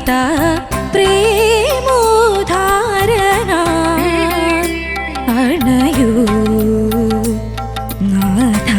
पिता प्रेमोधारणा अणयू नाथा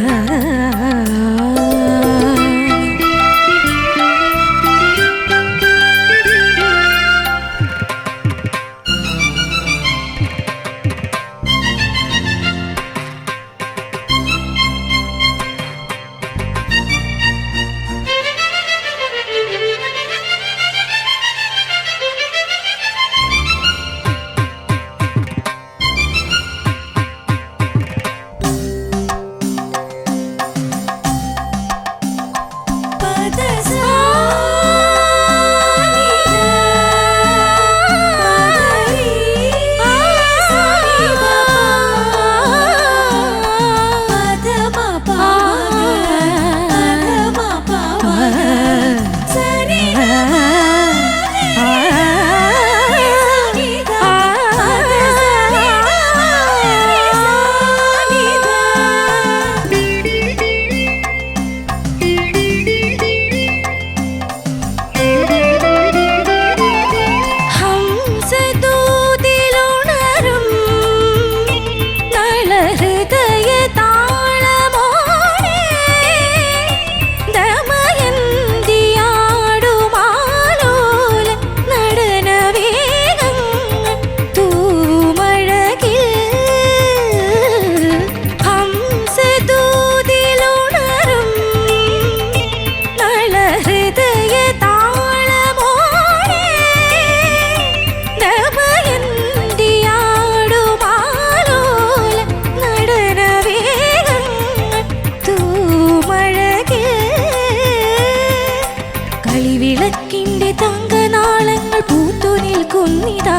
കളിവിളക്കിന്റെ തങ്കനാളങ്ങൾ പൂത്തു നിൽക്കുന്നിതാ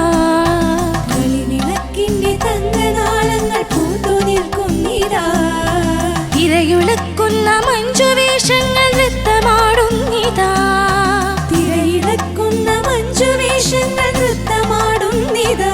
കളിവിളക്കിന്റെ തങ്കനാളങ്ങൾ പൂത്തു നിൽക്കുന്നിതാ തിരയുളക്കുന്ന മഞ്ജുവേഷങ്ങൾ നൃത്തമാടുന്നിതാ തിരയിളക്കുന്ന മഞ്ജുവേഷങ്ങൾ നൃത്തമാടുന്നിതാ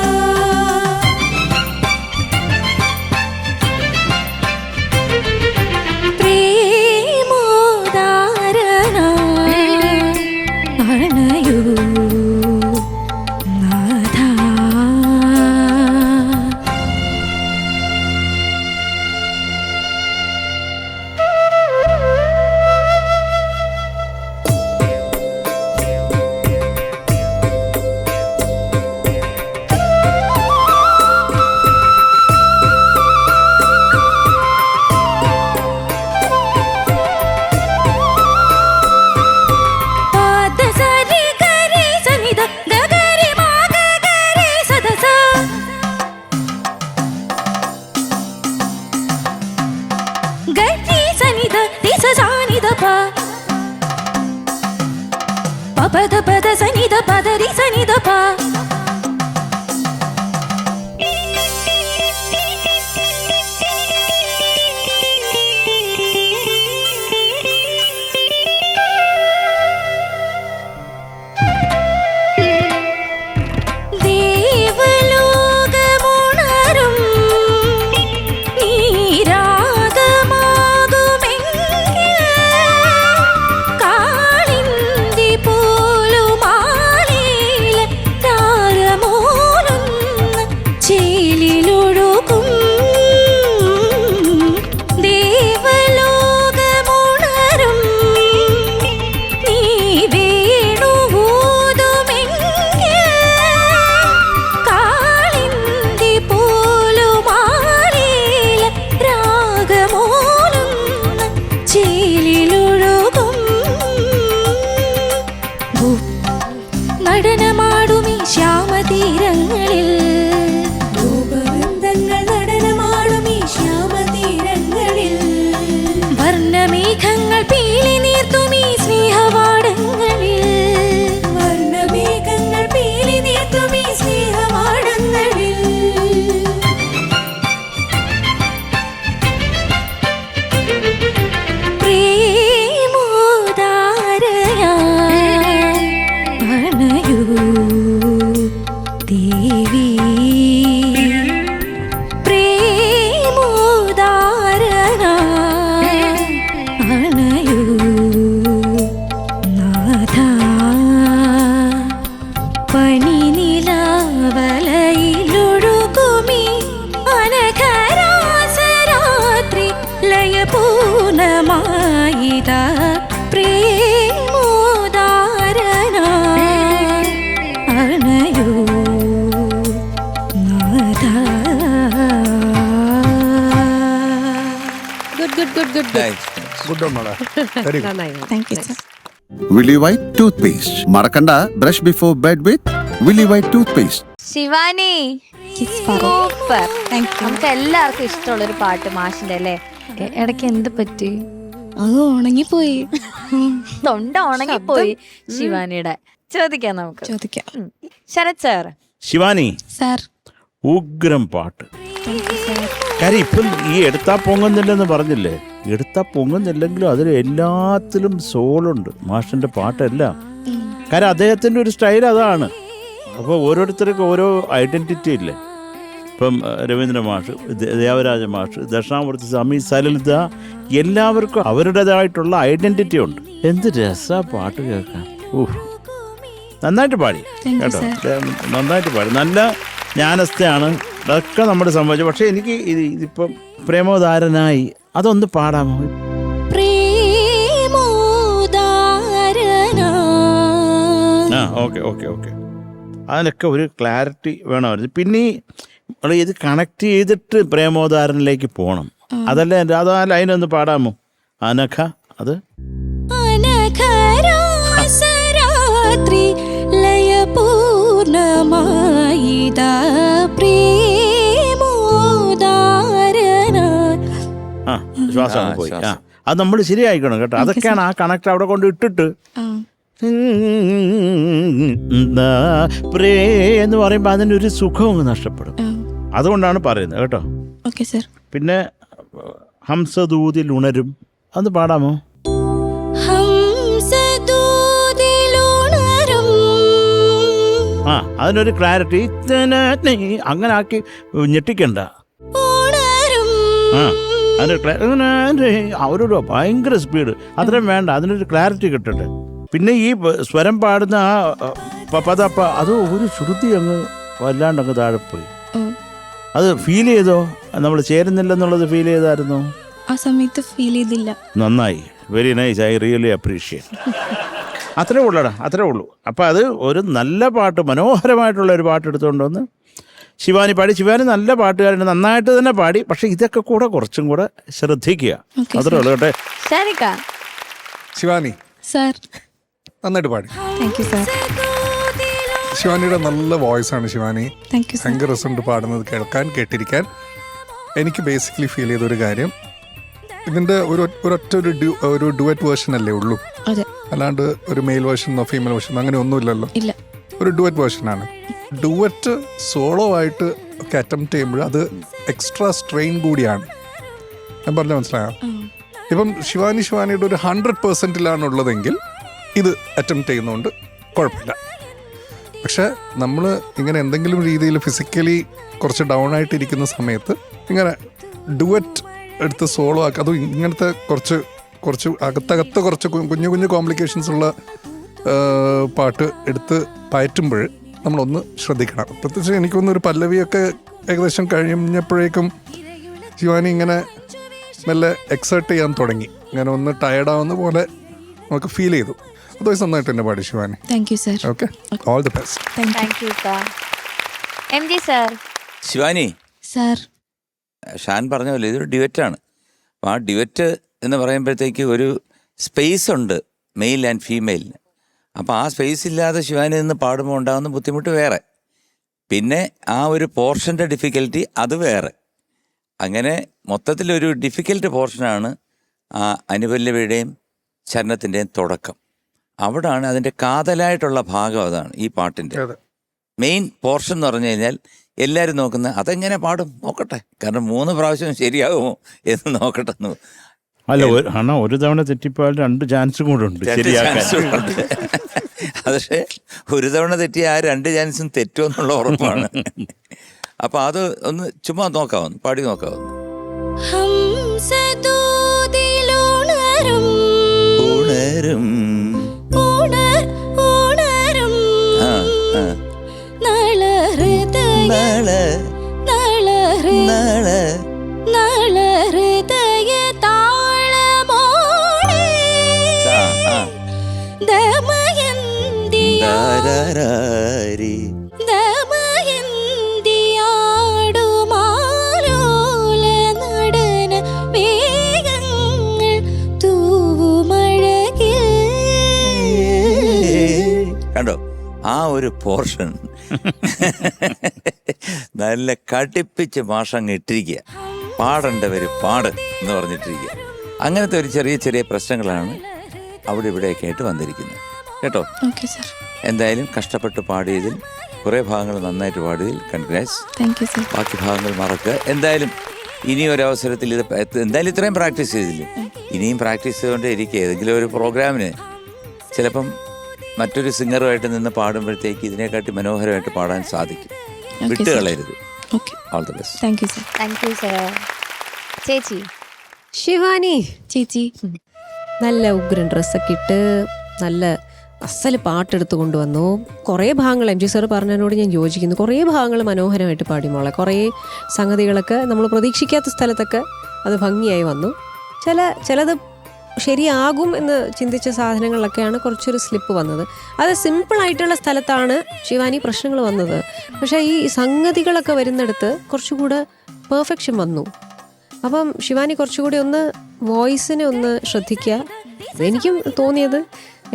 पद पद सनिध पदरि सनिध प കാളിന്തി പോലുമാലയിലെ ഗുഡ് മോളെ, very good. Thank you sir. Willy White toothpaste. മറക്കണ്ട, brush before bed with Willy White toothpaste. Shivani super. നമുക്ക് എല്ലാവർക്കും ഇഷ്ടമുള്ളൊരു പാട്ട് മാഷിന്റെ അല്ലേ? ഇടയ്ക്ക് എന്ത് പറ്റി? അത് ഉണങ്ങിപ്പോയി, തൊണ്ട ഉണങ്ങിപ്പോയി ശിവാനിയുടെ. ചോദിക്കാം നമുക്ക്. ചോദിക്കാം. ശരത് സാർ. ശിവാനി, സാർ. ഉഗ്രം പാട്ട്. കാര്യം ഇപ്പം ഈ എടുത്താ പൊങ്ങുന്നില്ലെന്ന് പറഞ്ഞില്ലേ, എടുത്താ പൊങ്ങുന്നില്ലെങ്കിലും അതിൽ എല്ലാത്തിലും സോളുണ്ട് മാഷിന്റെ പാട്ടെല്ലാം. കാര്യം അദ്ദേഹത്തിന്റെ ഒരു സ്റ്റൈൽ അതാണ്. അപ്പോൾ ഓരോരുത്തർക്കും ഓരോ ഐഡന്റിറ്റി ഇല്ലേ. ഇപ്പം രവീന്ദ്ര മാഷ്, ദേവരാജ മാഷ്, ദക്ഷിണാമൂർത്തി സ്വാമി, സലലിത, എല്ലാവർക്കും അവരുടേതായിട്ടുള്ള ഐഡന്റിറ്റി ഉണ്ട്. എന്ത് രസാ പാട്ട് കേൾക്കാൻ. നന്നായിട്ട് പാടി കേട്ടോ, നന്നായിട്ട് പാടി. നല്ല ജ്ഞാനസ്ഥയാണ്, അതൊക്കെ നമ്മുടെ സംഭവിച്ചു. പക്ഷെ എനിക്ക് ഇതിപ്പം പ്രേമോദാരനായി അതൊന്ന് പാടാമോ? ആ ഓക്കെ ഓക്കെ ഓക്കെ, അതിനൊക്കെ ഒരു ക്ലാരിറ്റി വേണമായിരുന്നു. പിന്നെ ഇത് കണക്ട് ചെയ്തിട്ട് പ്രേമോദാരനിലേക്ക് പോകണം. അതല്ലേ അത് ആ ലൈനൊന്ന് പാടാമോ? അനഘ, അത് ശ്വാസം പോയി. ആ, അത് നമ്മൾ ശരിയായിക്കണം കേട്ടോ. അതൊക്കെയാണ് ആ കണക്ട് അവിടെ കൊണ്ട് ഇട്ടിട്ട് പ്രേ എന്ന് പറയുമ്പോൾ അതിൻ്റെ ഒരു സുഖം അങ്ങ് നഷ്ടപ്പെടും. അതുകൊണ്ടാണ് പറയുന്നത് കേട്ടോ. പിന്നെ ഹംസദൂതിൽ ഉണരും, അത് പാടാമോ? ആ, അതിനൊരു ക്ലാരിറ്റി അങ്ങനെ ആക്കി ഞെട്ടിക്കണ്ട. ആ, അവരോട് ഭയങ്കര സ്പീഡ് അത്രയും വേണ്ട, അതിനൊരു ക്ലാരിറ്റി കിട്ടട്ടെ. പിന്നെ ഈ സ്വരം പാടുന്ന ആ പദപ്പ അത് ഒരു ശ്രുതി അങ്ങ് വല്ലാണ്ട് അങ്ങ് താഴെ പോയി. അത് ഫീൽ ചെയ്തോ? നമ്മൾ ചേരുന്നില്ലെന്നുള്ളത് ഫീൽ ചെയ്തായിരുന്നോ? ആ സമയത്ത് ഫീൽ ചെയ്തില്ല. നന്നായി, very nice, I really appreciate. അത്രേ ഉള്ളടാ, അത്രേ ഉള്ളൂ. അപ്പം അത് ഒരു നല്ല പാട്ട്, മനോഹരമായിട്ടുള്ള ഒരു പാട്ട് എടുത്തുകൊണ്ട് വന്ന് ശിവാനി പാടി. ശിവാനി നല്ല പാട്ടുകാരുണ്ട്, നന്നായിട്ട് തന്നെ പാടി. പക്ഷെ ഇതൊക്കെ കൂടെ കുറച്ചും കൂടെ ശ്രദ്ധിക്കുക, അത്രേ ഉള്ളൂ കേട്ടെ. ശിവാനി സാർ നന്നായിട്ട് പാടി. Thank you sir. ശിവാനിയുടെ നല്ല വോയിസ് ആണ് ശിവാനി. ഭയങ്കര രസമുണ്ട് പാടുന്നത് കേൾക്കാൻ, കേട്ടിരിക്കാൻ. എനിക്ക് ബേസിക്കലി ഫീൽ ചെയ്ത ഒരു കാര്യം, ഇതിന്റെ ഒരൊറ്റ ഒരു ഡുവറ്റ് വേർഷൻ അല്ലേ ഉള്ളൂ, അല്ലാണ്ട് ഒരു മെയിൽ വേർഷനോ ഫീമെയിൽ വേർഷനോ അങ്ങനെ ഒന്നുമില്ലല്ലോ. ഒരു ഡുവറ്റ് വേർഷനാണ്. ഡുവറ്റ് സോളോ ആയിട്ട് ഒക്കെ അറ്റംപ്റ്റ് ചെയ്യുമ്പോൾ അത് എക്സ്ട്രാ സ്ട്രെയിൻ കൂടിയാണ്. ഞാൻ പറഞ്ഞ മനസ്സിലായോ? ഇപ്പം ശിവാനിയുടെ ഒരു 100% ഉള്ളതെങ്കിൽ ഇത് അറ്റംപ്റ്റ് ചെയ്യുന്നതുകൊണ്ട് കുഴപ്പമില്ല. പക്ഷെ നമ്മൾ ഇങ്ങനെ എന്തെങ്കിലും രീതിയിൽ ഫിസിക്കലി കുറച്ച് ഡൗൺ ആയിട്ടിരിക്കുന്ന സമയത്ത് ഇങ്ങനെ ഡുവറ്റ് എടുത്ത് സോളോ ആക്കുക, അതും ഇങ്ങനത്തെ കുറച്ച് അകത്തകത്ത് കുറച്ച് കുഞ്ഞു കുഞ്ഞു കോംപ്ലിക്കേഷൻസ് ഉള്ള പാട്ട് എടുത്ത് പയറ്റുമ്പോൾ നമ്മളൊന്ന് ശ്രദ്ധിക്കണം. പ്രത്യേകിച്ച് എനിക്കൊന്നൊരു പല്ലവിയൊക്കെ ഏകദേശം കഴിഞ്ഞപ്പോഴേക്കും ശിവാനി ഇങ്ങനെ മെല്ലെ എക്സേർട്ട് ചെയ്യാൻ തുടങ്ങി, ഇങ്ങനെ ഒന്ന് ടയർഡാവുന്ന പോലെ നമുക്ക് ഫീൽ ചെയ്തു. അത് നന്നായിട്ട് തന്നെ പാടി Shivani. Thank you sir. Okay, all the best. Thank you sir. MG sir. Shivani sir, Shan പറഞ്ഞ പോലെ ഇതൊരു ഡിവറ്റാണ്. അപ്പോൾ ആ ഡിവറ്റ് എന്ന് പറയുമ്പോഴത്തേക്ക് ഒരു സ്പേസ് ഉണ്ട് മെയിൽ ആൻഡ് ഫീമെയിലിന്. അപ്പോൾ ആ സ്പേസ് ഇല്ലാതെ ശിവാനി നിന്ന് പാടുമ്പോൾ ഉണ്ടാകുന്ന ബുദ്ധിമുട്ട് വേറെ, പിന്നെ ആ ഒരു പോർഷൻ്റെ ഡിഫിക്കൽറ്റി അത് വേറെ. അങ്ങനെ മൊത്തത്തിലൊരു ഡിഫിക്കൽട്ട് പോർഷനാണ് ആ അനുപല്ലവിയുടെയും ചരണത്തിൻ്റെയും തുടക്കം. അവിടാണ് അതിൻ്റെ കാതലായിട്ടുള്ള ഭാഗം, അതാണ് ഈ പാട്ടിൻ്റെ മെയിൻ പോർഷൻ എന്ന് പറഞ്ഞു കഴിഞ്ഞാൽ. എല്ലാവരും നോക്കുന്ന അതെങ്ങനെ പാടും നോക്കട്ടെ, കാരണം 3 പ്രാവശ്യം ശരിയാകുമോ എന്ന് നോക്കട്ടെ. അല്ല, ഒരു തവണ തെറ്റിപ്പോയാൽ 2 ചാൻസും കൂടെ ഉണ്ട് ശരിയാക്കാൻ. പക്ഷേ ഒരു തവണ തെറ്റിയ ആ 2 ചാൻസും തെറ്റുമെന്നുള്ള ഉറപ്പാണ്. അപ്പൊ അത് ഒന്ന് ചുമ്മാ നോക്കാവുന്നു, പാടി നോക്കാവുന്നു. ഉണരും ഒരു പോർഷൻ നല്ല കടുപ്പിച്ച് മാഷങ്ങ് ഇട്ടിരിക്കുക. പാടേണ്ടവര് പാട് എന്ന് പറഞ്ഞിട്ടിരിക്കുക. അങ്ങനത്തെ ഒരു ചെറിയ ചെറിയ പ്രശ്നങ്ങളാണ് അവിടെ ഇവിടെയൊക്കെ ആയിട്ട് വന്നിരിക്കുന്നത് കേട്ടോ. Okay sir. എന്തായാലും കഷ്ടപ്പെട്ട് പാടിയതിൽ കുറേ ഭാഗങ്ങൾ നന്നായിട്ട് പാടിയതിൽ കൺഗ്രാറ്റ്സ്. Thank you sir. ബാക്കി ഭാഗങ്ങൾ മറക്കുക. എന്തായാലും ഇനി ഒരു അവസരത്തിൽ ഇത് എന്തായാലും ഇത്രയും പ്രാക്ടീസ് ചെയ്തില്ലേ, ഇനിയും പ്രാക്ടീസ് ചെയ്തുകൊണ്ടേ ഇരിക്കുക. ഏതെങ്കിലും ഒരു പ്രോഗ്രാമിന് ചിലപ്പം മറ്റൊരു സിംഗറുമായിട്ട് നിന്ന് പാടുമ്പോഴത്തേക്ക് ഇതിനെക്കാട്ടി മനോഹരമായിട്ട് പാടാൻ സാധിക്കും. വിട്ടുകളയരുത്. Okay. All the best. Thank you sir. Thank you sir. ചേച്ചി ശിവാനി ചേച്ചി നല്ല ഉഗ്രൻ ഡ്രസ്സൊക്കെ ഇട്ട് നല്ല അസല് പാട്ടെടുത്ത് കൊണ്ടുവന്നു. കുറേ ഭാഗങ്ങൾ MG സാർ പറഞ്ഞതിനോട് ഞാൻ യോജിക്കുന്നു. കുറേ ഭാഗങ്ങൾ മനോഹരമായിട്ട് പാടി മോളെ. കുറേ സംഗതികളൊക്കെ നമ്മൾ പ്രതീക്ഷിക്കാത്ത സ്ഥലത്തൊക്കെ അത് ഭംഗിയായി വന്നു. ചിലത് ശരിയാകും എന്ന് ചിന്തിച്ച സാധനങ്ങളിലൊക്കെയാണ് കുറച്ചൊരു സ്ലിപ്പ് വന്നത്. അത് സിമ്പിളായിട്ടുള്ള സ്ഥലത്താണ് ശിവാനി പ്രശ്നങ്ങൾ വന്നത്. പക്ഷേ ഈ സംഗതികളൊക്കെ വരുന്നിടത്ത് കുറച്ചുകൂടെ പെർഫെക്ഷൻ വന്നു. അപ്പം ശിവാനി കുറച്ചുകൂടി ഒന്ന് വോയിസിനെ ഒന്ന് ശ്രദ്ധിക്കുക. എനിക്കും തോന്നിയത്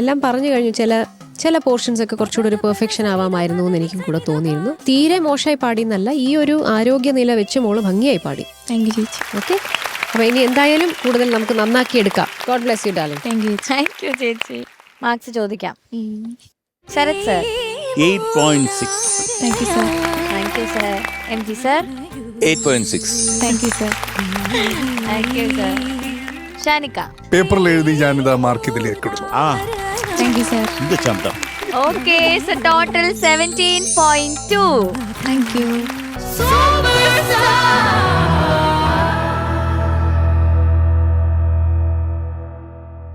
എല്ലാം പറഞ്ഞു കഴിഞ്ഞു. ചില പോർഷൻസ് ഒക്കെ കുറച്ചുകൂടി ഒരു പെർഫെക്ഷൻ ആവാമായിരുന്നു എന്ന് എനിക്കും കൂടെ തോന്നിയിരുന്നു. തീരെ മോശമായി പാടിയെന്നല്ല, ഈ ഒരു ആരോഗ്യനില വെച്ച് മോള് ഭംഗിയായി പാടി. താങ്ക് യു ചേച്ചി. ഓക്കെ, അപ്പോൾ ഇനി എന്തായാലും കൂടുതൽ നമുക്ക് നന്നാക്കി എടുക്കാം. God bless you darling. Thank you. Thank you ചേച്ചി. മാർക്സ് ചോദിക്കാം. Sharath sir. 8.6. Thank you sir. Thank you sir. MG sir. 8.6. Thank you sir. Thank you sir. ഷാനിക്ക. പേപ്പറിൽ എഴുതി ഞാനിതാ മാർക്ക് ഇതിലേക്ക് ഇടുന്നു. ആ താങ്ക് യു സർ. എന്ത് ചന്തം. Okay, so total 17.2. Thank you.